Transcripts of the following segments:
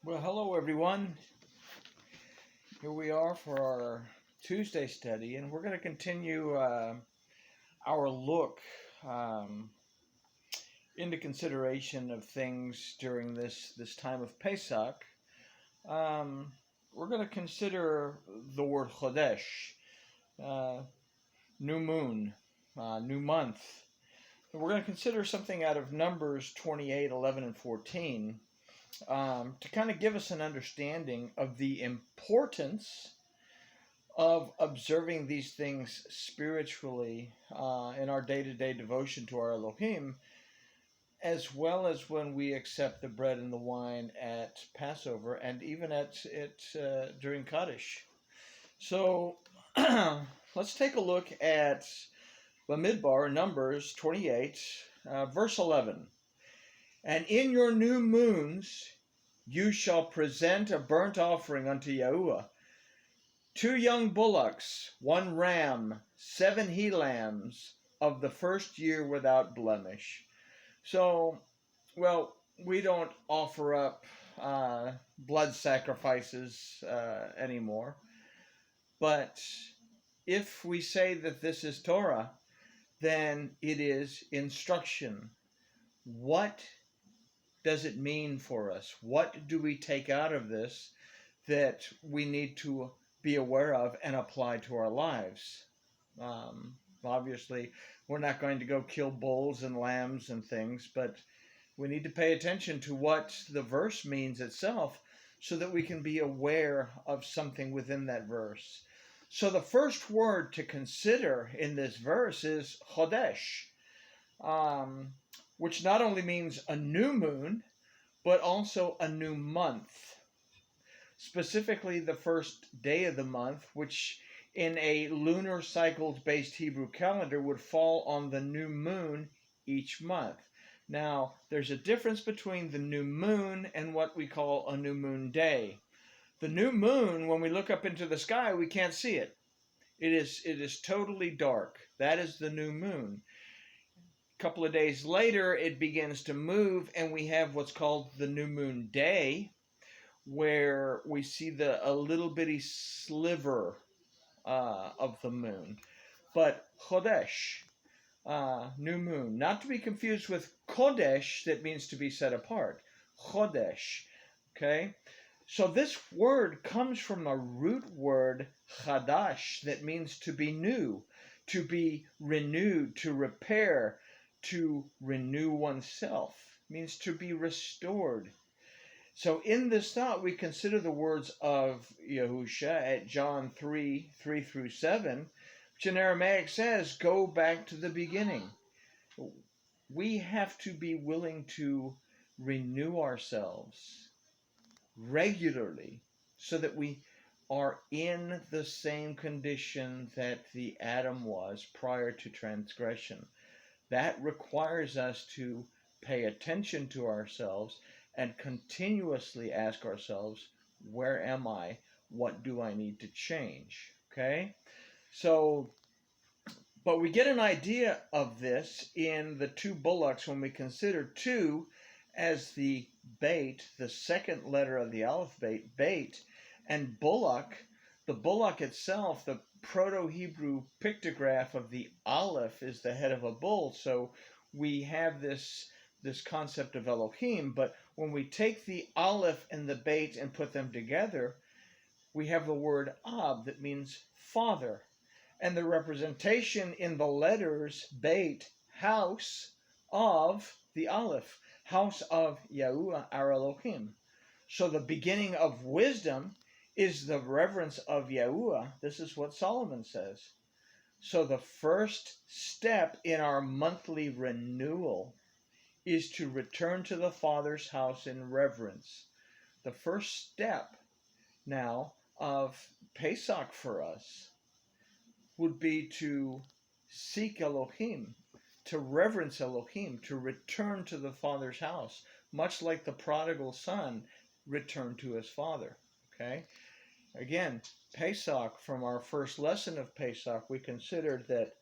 Well, hello everyone. Here we are for our Tuesday study, and we're going to continue our look um, into consideration of things during this time of Pesach. We're going to consider the word Chodesh, uh, new moon, new month. And we're going to consider something out of Numbers 28, 11, and 14. To kind of give us an understanding of the importance of observing these things spiritually in our day-to-day devotion to our Elohim, as well as when we accept the bread and the wine at Passover and even at during Kadesh. So let's take a look at Bamidbar, Numbers 28, verse 11. And in your new moons you shall present a burnt offering unto Yahuwah, 2 young bullocks, 1 ram, 7 he-lambs of the first year without blemish. So, well, we don't offer up blood sacrifices anymore. But if we say that this is Torah, then it is instruction. What does it mean for us? What do we take out of this that we need to be aware of and apply to our lives? Obviously, we're not going to go kill bulls and lambs and things, but we need to pay attention to what the verse means itself so that we can be aware of something within that verse. So the first word to consider in this verse is Chodesh, which not only means a new moon, but also a new month. Specifically the first day of the month, which in a lunar cycles-based Hebrew calendar would fall on the new moon each month. Now, there's a difference between the new moon and what we call a new moon day. The new moon, when we look up into the sky, we can't see it. It is totally dark. That is the new moon. A couple of days later, it begins to move, and we have what's called the new moon day, where we see a little bitty sliver of the moon. But Chodesh, new moon, not to be confused with Kodesh, that means to be set apart. Chodesh, okay? So this word comes from a root word, chadash, that means to be new, to be renewed, to repair, to renew oneself, means to be restored. So in this thought, we consider the words of Yahushua at John 3, 3 through 7, which in Aramaic says, go back to the beginning. We have to be willing to renew ourselves regularly so that we are in the same condition that the Adam was prior to transgression. That requires us to pay attention to ourselves and continuously ask ourselves, where am I? What do I need to change? Okay? So, but we get an idea of this in the 2 bullocks when we consider 2 as the bait, the second letter of the alphabet, bait, and bullock, the bullock itself, the Proto-Hebrew pictograph of the Aleph is the head of a bull. So we have this concept of Elohim, but when we take the Aleph and the bait and put them together, we have the word Ab that means father. And the representation in the letters bait, house of the Aleph, house of Yahuwah, our Elohim. So the beginning of wisdom is the reverence of Yahuwah. This is what Solomon says. So the first step in our monthly renewal is to return to the Father's house in reverence. The first step now of Pesach for us would be to seek Elohim, to reverence Elohim, to return to the Father's house, much like the prodigal son returned to his father. Okay? Again, Pesach, from our first lesson of Pesach, we considered that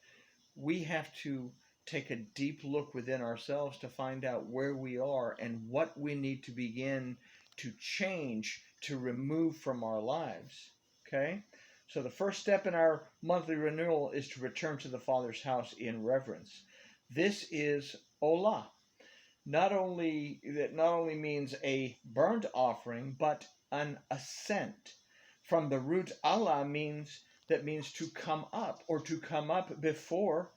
we have to take a deep look within ourselves to find out where we are and what we need to begin to change, to remove from our lives. Okay? So the first step in our monthly renewal is to return to the Father's house in reverence. This is Olah. Not only means a burnt offering, but an ascent. From the root Allah means to come up, or to come up before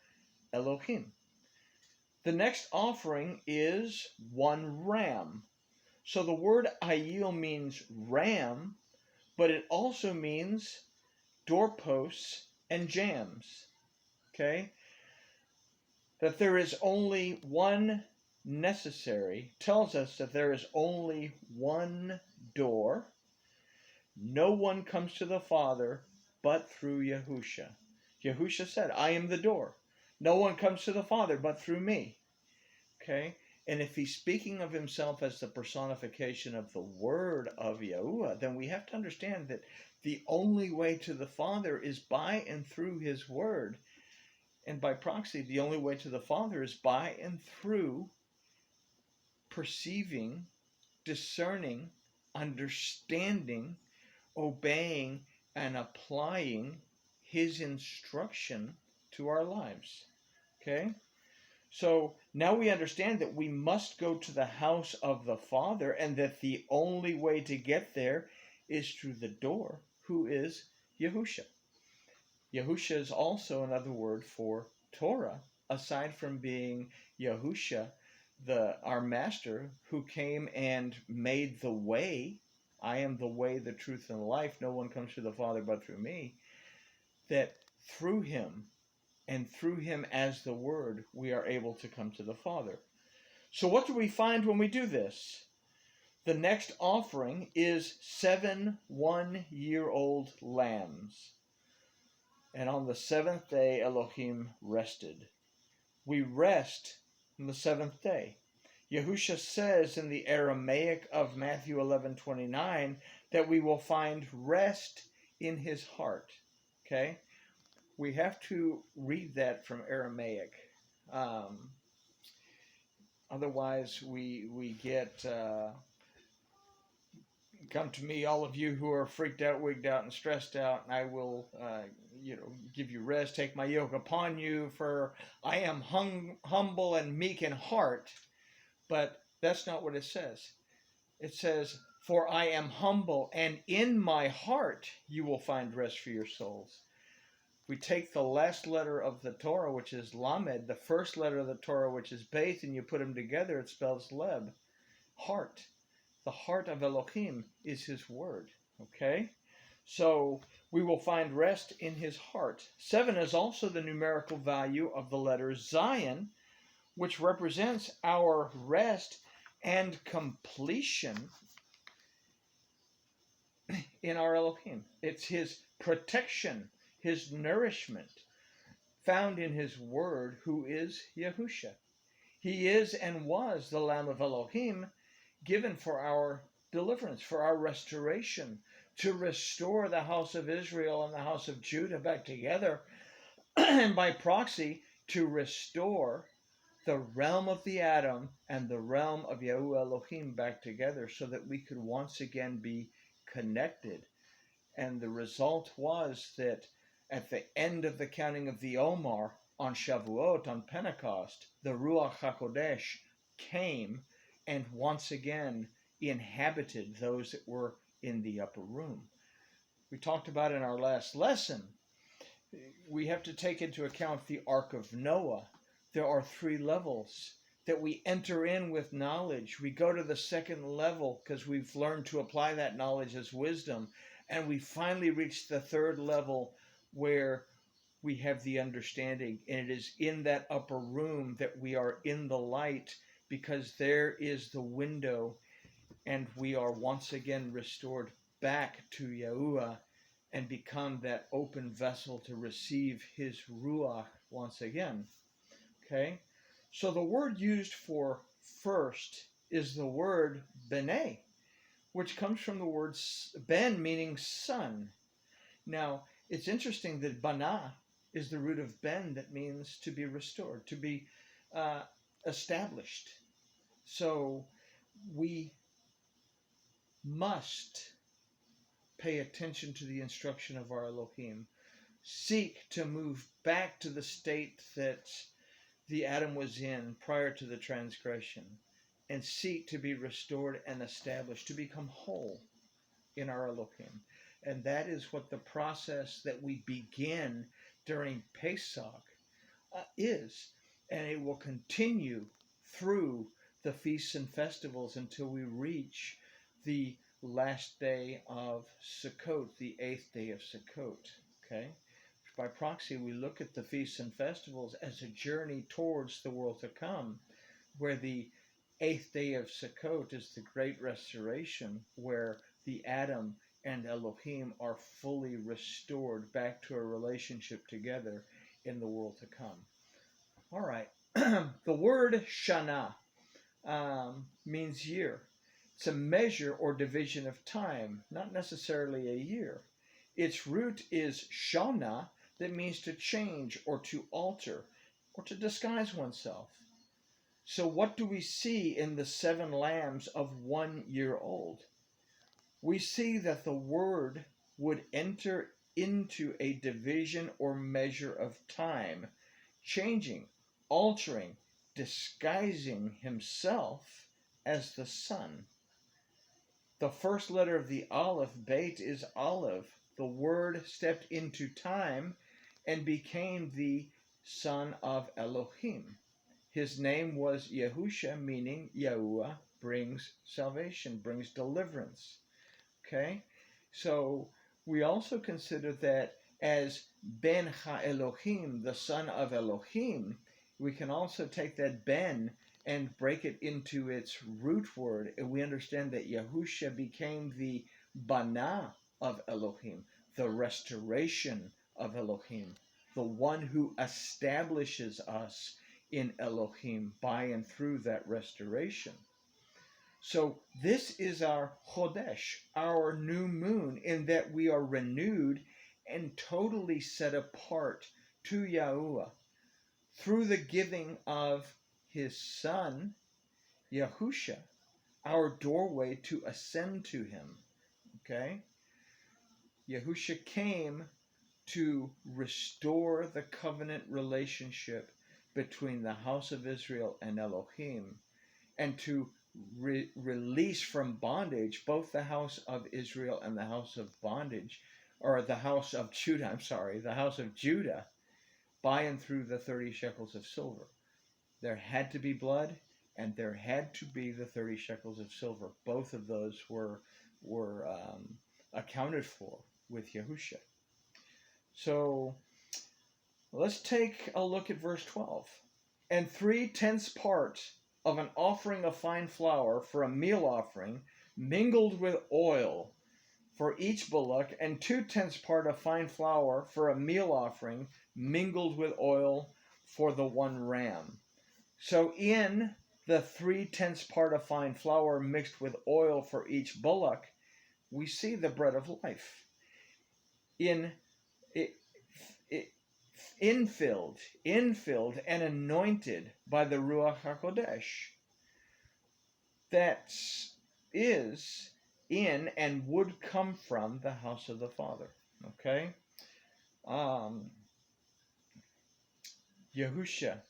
Elohim. The next offering is one ram. So the word ayil means ram, but it also means doorposts and jambs. Okay? That there is only one necessary tells us that there is only one door. No one comes to the Father but through Yahushua. Yahushua said, I am the door. No one comes to the Father but through me. Okay? And if he's speaking of himself as the personification of the Word of Yahuwah, then we have to understand that the only way to the Father is by and through his Word. And by proxy, the only way to the Father is by and through perceiving, discerning, understanding, obeying, and applying his instruction to our lives. Okay? So now we understand that we must go to the house of the Father, and that the only way to get there is through the door, who is Yahushua. Yahushua is also another word for Torah, aside from being Yahushua, our master, who came and made the way. I am the way, the truth, and the life. No one comes to the Father but through me. That through him, and through him as the Word, we are able to come to the Father. So what do we find when we do this? The next offering is 7 one-year-old lambs. And on the seventh day Elohim rested. We rest on the seventh day. Yahushua says in the Aramaic of Matthew 11:29 that we will find rest in his heart. Okay? We have to read that from Aramaic. Otherwise, we get... come to me, all of you who are freaked out, wigged out, and stressed out, and I will give you rest, take my yoke upon you, for I am humble and meek in heart. But that's not what it says. It says, for I am humble, and in my heart you will find rest for your souls. We take the last letter of the Torah, which is Lamed, the first letter of the Torah, which is Beit, and you put them together, it spells Leb, heart. The heart of Elohim is his word. Okay? So we will find rest in his heart. 7 is also the numerical value of the letter Zion, which represents our rest and completion in our Elohim. It's his protection, his nourishment, found in his word, who is Yahushua. He is and was the Lamb of Elohim, given for our deliverance, for our restoration, to restore the house of Israel and the house of Judah back together, and by proxy, to restore the realm of the Adam and the realm of Yahuwah Elohim back together, so that we could once again be connected. And the result was that at the end of the counting of the Omer, on Shavuot, on Pentecost, the Ruach HaKodesh came and once again inhabited those that were in the upper room. We talked about in our last lesson, we have to take into account the Ark of Noah. There are 3 levels that we enter in with knowledge. We go to the second level because we've learned to apply that knowledge as wisdom. And we finally reach the 3rd level where we have the understanding. And it is in that upper room that we are in the light, because there is the window, and we are once again restored back to Yahuwah and become that open vessel to receive his Ruach once again. Okay? So the word used for first is the word Bene, which comes from the word Ben, meaning son. Now, it's interesting that Bana is the root of Ben, that means to be restored, to be established. So we must pay attention to the instruction of our Elohim. Seek to move back to the state that the Adam was in prior to the transgression, and seek to be restored and established, to become whole in our Elohim. And that is what the process that we begin during Pesach is. And it will continue through the feasts and festivals until we reach the last day of Sukkot, the 8th day of Sukkot. Okay? By proxy, we look at the feasts and festivals as a journey towards the world to come, where the 8th day of Sukkot is the great restoration, where the Adam and Elohim are fully restored back to a relationship together in the world to come. All right. The word Shana means year. It's a measure or division of time, not necessarily a year. Its root is Shana, that means to change or to alter or to disguise oneself. So what do we see in the 7 lambs of 1 year old? We see that the word would enter into a division or measure of time, changing, altering, disguising himself as the sun. The first letter of the Aleph, Beit, is Aleph. The word stepped into time and became the son of Elohim. His name was Yahushua, meaning Yahuwah brings salvation, brings deliverance. Okay? So we also consider that as Ben Ha-Elohim, the son of Elohim. We can also take that Ben and break it into its root word, and we understand that Yahushua became the Bana of Elohim, the restoration of Elohim, the one who establishes us in Elohim by and through that restoration. So this is our Chodesh, our new moon, in that we are renewed and totally set apart to Yahuwah through the giving of his son, Yahushua, our doorway to ascend to him. Okay? Yahushua came to restore the covenant relationship between the house of Israel and Elohim, and to release from bondage both the house of Israel and the house of bondage, or the house of Judah, the house of Judah, by and through the 30 shekels of silver. There had to be blood, and there had to be the 30 shekels of silver. Both of those were accounted for with Yahushua. So let's take a look at verse 12. And 3/10 parts of an offering of fine flour for a meal offering, mingled with oil for each bullock, and 2/10 part of fine flour for a meal offering, mingled with oil for the one ram. So in the 3/10 part of fine flour mixed with oil for each bullock, we see the bread of life. Infilled and anointed by the Ruach HaKodesh. That is in and would come from the house of the Father. Okay? Yahushua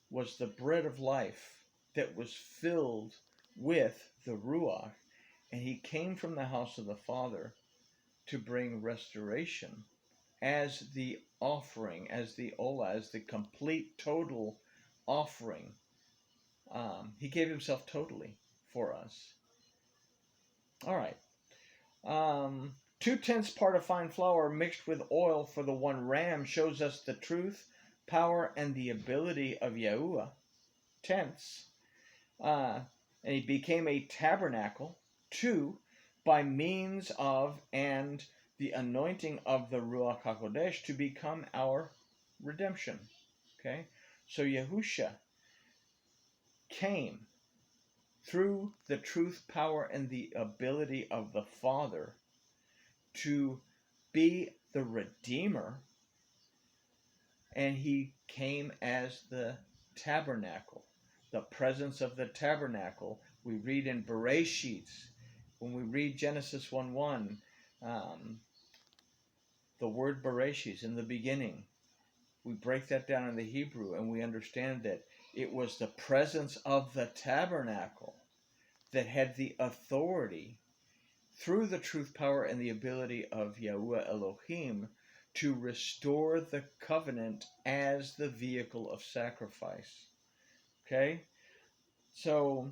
was the bread of life that was filled with the Ruach, and he came from the house of the Father to bring restoration as the offering, as the Olah, as the complete, total offering. He gave himself totally for us. All right. 2/10 part of fine flour mixed with oil for the one ram shows us the truth, power, and the ability of Yahuwah. Tenths. And he became a tabernacle, 2, by means of and the anointing of the Ruach HaKodesh to become our redemption. Okay? So Yahushua came through the truth, power, and the ability of the Father to be the Redeemer, and he came as the tabernacle, the presence of the tabernacle. We read in Bereshit When we read Genesis 1:1, the word Bereshis, in the beginning, we break that down in the Hebrew and we understand that it was the presence of the tabernacle that had the authority through the truth, power, and the ability of Yahuwah Elohim to restore the covenant as the vehicle of sacrifice. Okay? So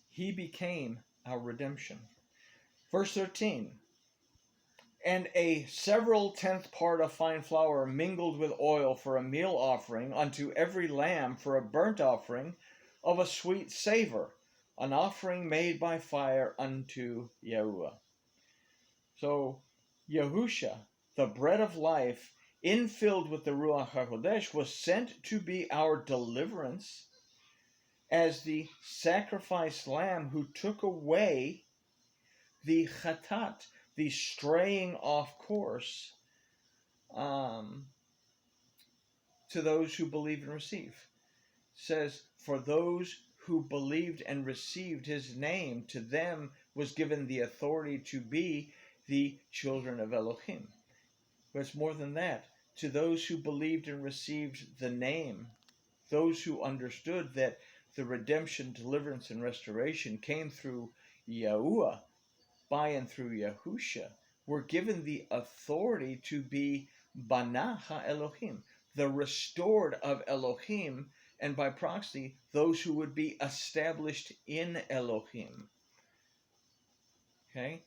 he became our redemption. Verse 13, and a several tenth part of fine flour mingled with oil for a meal offering unto every lamb for a burnt offering of a sweet savor, an offering made by fire unto Yahuwah. So Yahusha, the bread of life, infilled with the Ruach HaKodesh, was sent to be our deliverance as the sacrificed lamb who took away the chatat, the straying off course, to those who believe and receive. It says, for those who believed and received his name, to them was given the authority to be the children of Elohim. But it's more than that. To those who believed and received the name, those who understood that the redemption, deliverance, and restoration came through Yahuwah, by and through Yahusha, were given the authority to be Bana HaElohim, the restored of Elohim, and by proxy, those who would be established in Elohim. Okay?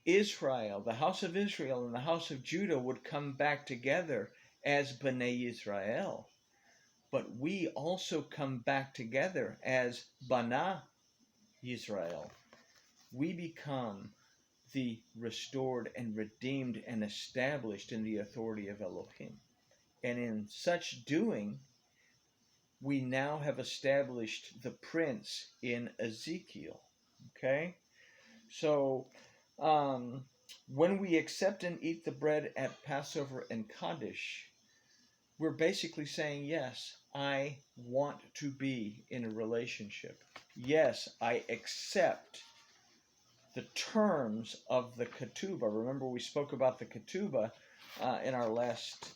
Israel, the house of Israel and the house of Judah would come back together as Bnei Israel. But we also come back together as Bana Israel. We become the restored and redeemed and established in the authority of Elohim. And in such doing, we now have established the prince in Ezekiel. Okay? So, when we accept and eat the bread at Passover and Kadesh, we're basically saying, yes, I want to be in a relationship. Yes, I accept the terms of the ketubah. Remember, we spoke about the ketubah in our last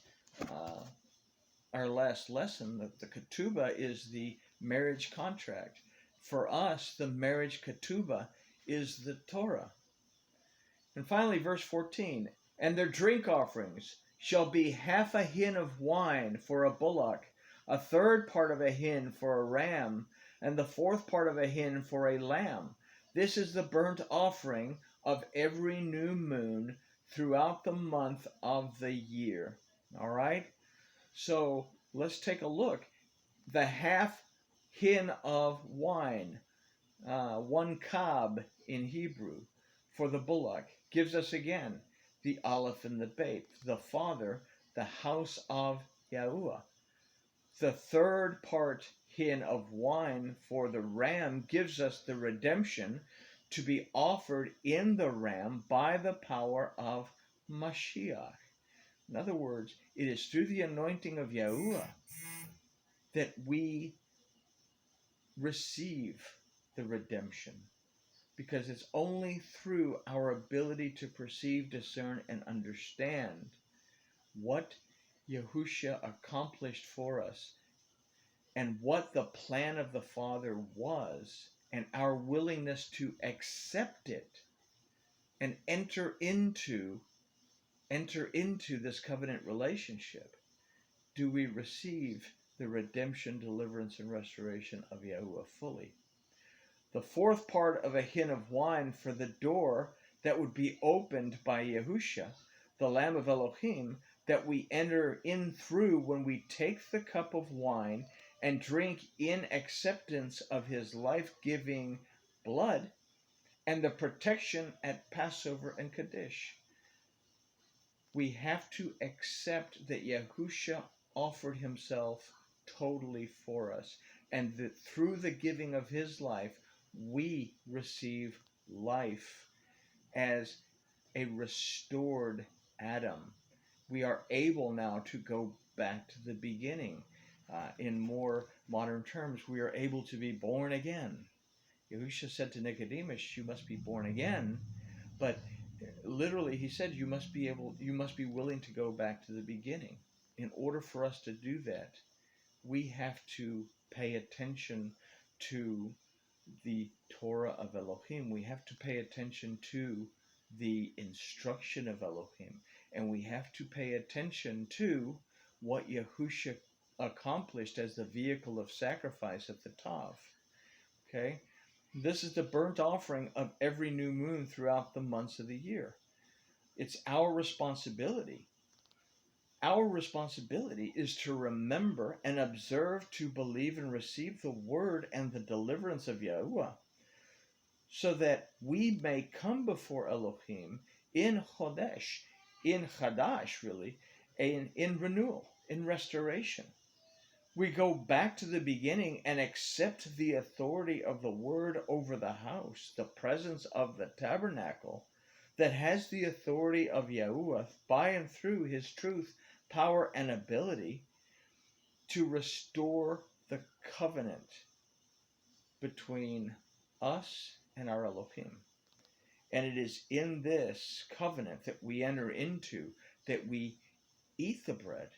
lesson. That the ketubah is the marriage contract. For us, the marriage ketubah is the Torah. And finally, verse 14, and their drink offerings shall be half a hin of wine for a bullock, a third part of a hin for a ram, and the fourth part of a hin for a lamb. This is the burnt offering of every new moon throughout the month of the year. All right? So let's take a look. The half hin of wine, one kab in Hebrew, for the bullock, gives us again the Aleph and the Beit, the Father, the house of Yahuwah. The third part hin of wine for the ram gives us the redemption to be offered in the ram by the power of Mashiach. In other words, it is through the anointing of Yahuwah that we receive the redemption. Because it's only through our ability to perceive, discern, and understand what Yahushua accomplished for us and what the plan of the Father was, and our willingness to accept it and enter into this covenant relationship, do we receive the redemption, deliverance, and restoration of Yahuwah fully. The fourth part of a hin of wine for the door that would be opened by Yahushua, the Lamb of Elohim, that we enter in through when we take the cup of wine and drink in acceptance of his life-giving blood, and the protection at Passover and Kadesh. We have to accept that Yahushua offered himself totally for us, and that through the giving of his life, we receive life as a restored Adam. We are able now to go back to the beginning. In more modern terms, we are able to be born again. Yahushua said to Nicodemus, you must be born again, but literally he said you must be willing to go back to the beginning. In order for us to do that, we have to pay attention to the Torah of Elohim. We have to pay attention to the instruction of Elohim, and we have to pay attention to what Yahushua accomplished as the vehicle of sacrifice at the Tav. Okay? This is the burnt offering of every new moon throughout the months of the year. It's our responsibility. Our responsibility is to remember and observe, to believe and receive the word and the deliverance of Yahuwah, so that we may come before Elohim in Chodesh, in Kadesh, really, in renewal, in restoration. We go back to the beginning and accept the authority of the word over the house, the presence of the tabernacle that has the authority of Yahuwah by and through his truth, power, and ability to restore the covenant between us and our Elohim. And it is in this covenant that we enter into, that we eat the bread.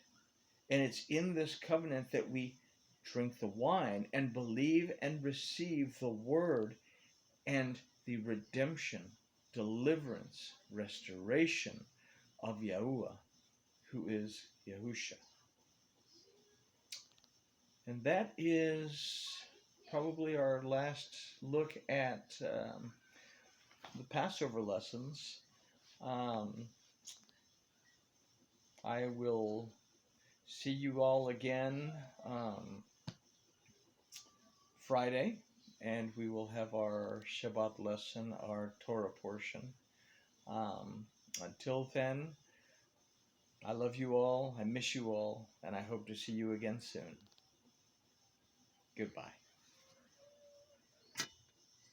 And it's in this covenant that we drink the wine and believe and receive the word and the redemption, deliverance, restoration of Yahuwah, who is Yahushua. And that is probably our last look at the Passover lessons. I will see you all again Friday, and we will have our Shabbat lesson, our Torah portion. Until then, I love you all, I miss you all, and I hope to see you again soon. Goodbye.